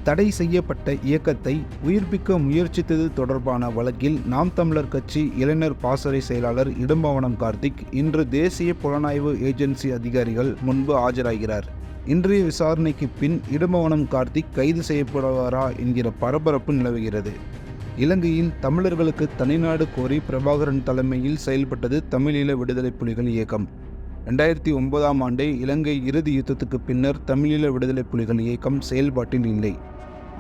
தடை செய்யப்பட்ட இயக்கத்தை உயிர்ப்பிக்க முயற்சித்தது தொடர்பான வழக்கில் நாம் தமிழர் கட்சி இளைஞர் பாசறை செயலாளர் இடும்பாவனம் கார்த்திக் இன்று தேசிய புலனாய்வு ஏஜென்சி அதிகாரிகள் முன்பு ஆஜராகிறார். இன்றைய விசாரணைக்கு பின் இடும்பாவனம் கார்த்திக் கைது செய்யப்படுவாரா என்கிற பரபரப்பு நிலவுகிறது. இலங்கையில் தமிழர்களுக்கு தனிநாடு கோரி பிரபாகரன் தலைமையில் செயல்பட்டது தமிழீழ விடுதலை புலிகள் இயக்கம். 2009ஆம் ஆண்டு இலங்கை இறுதி யுத்தத்துக்கு பின்னர் தமிழீழ விடுதலை புலிகள் இயக்கம் செயல்பாட்டில் இல்லை.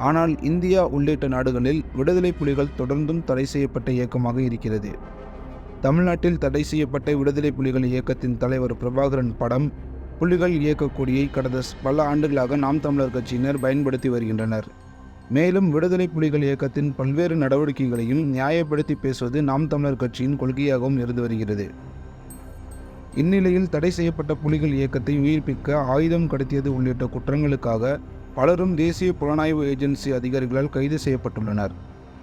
ஆனால் இந்தியா உள்ளிட்ட நாடுகளில் விடுதலை புலிகள் தொடர்ந்தும் தடை செய்யப்பட்ட இயக்கமாக இருக்கிறது. தமிழ்நாட்டில் தடை செய்யப்பட்ட விடுதலை புலிகள் இயக்கத்தின் தலைவர் பிரபாகரன் படம், புலிகள் இயக்க கொடியை கடந்த பல ஆண்டுகளாக நாம் தமிழர் கட்சியினர் பயன்படுத்தி வருகின்றனர். மேலும் விடுதலை புலிகள் இயக்கத்தின் பல்வேறு நடவடிக்கைகளையும் நியாயப்படுத்தி பேசுவது நாம் தமிழர் கட்சியின் கொள்கையாகவும் இருந்து வருகிறது. இந்நிலையில் தடை செய்யப்பட்ட புலிகள் இயக்கத்தை உயிர்ப்பிக்க ஆயுதம் கடத்தியது உள்ளிட்ட குற்றங்களுக்காக பலரும் தேசிய புலனாய்வு ஏஜென்சி அதிகாரிகளால் கைது செய்யப்பட்டுள்ளனர்.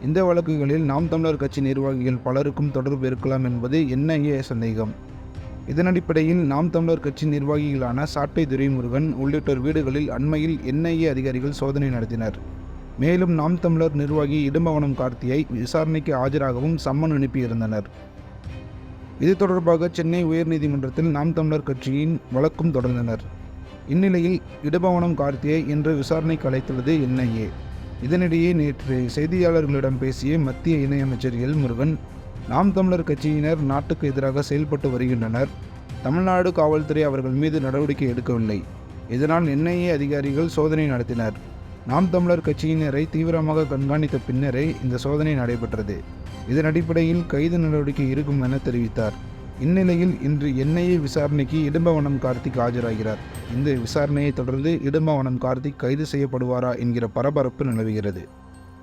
இந்த வழக்குகளில் நாம் தமிழர் கட்சி நிர்வாகிகள் பலருக்கும் தொடர்பு இருக்கலாம் என்பது NIA சந்தேகம். இதன் அடிப்படையில் நாம் தமிழர் கட்சி நிர்வாகிகளான சாட்டை துரைமுருகன் உள்ளிட்டோர் வீடுகளில் அண்மையில் NIA அதிகாரிகள் சோதனை நடத்தினர். மேலும் நாம் தமிழர் நிர்வாகி இடும்பாவனம் கார்த்தியை விசாரணைக்கு ஆஜராகவும் சம்மன் அனுப்பியிருந்தனர். இது தொடர்பாக சென்னை உயர்நீதிமன்றத்தில் நாம் தமிழர் கட்சியின் வழக்கும் தொடர்ந்தனர். இந்நிலையில் இடும்பாவனம் கார்த்தியை இன்று விசாரணைக்கு அழைத்துள்ளது NIA. இதனிடையே நேற்று செய்தியாளர்களிடம் பேசிய மத்திய இணையமைச்சர் முருகன், நாம் தமிழர் கட்சியினர் நாட்டுக்கு எதிராக செயல்பட்டு வருகின்றனர். தமிழ்நாடு காவல்துறை அவர்கள் மீது நடவடிக்கை எடுக்கவில்லை. இதனால் NIA அதிகாரிகள் சோதனை நடத்தினர். நாம் தமிழர் கட்சியினரை தீவிரமாக கண்காணித்த பின்னரே இந்த சோதனை நடைபெற்றது. இதன் அடிப்படையில் கைது நடவடிக்கை இருக்கும் என தெரிவித்தார். இந்நிலையில் இன்று NIA விசாரணைக்கு இடும்பாவனம் கார்த்திக் ஆஜராகிறார். இந்த விசாரணையை தொடர்ந்து இடும்பாவனம் கார்த்திக் கைது செய்யப்படுவாரா என்கிற பரபரப்பு நிலவுகிறது.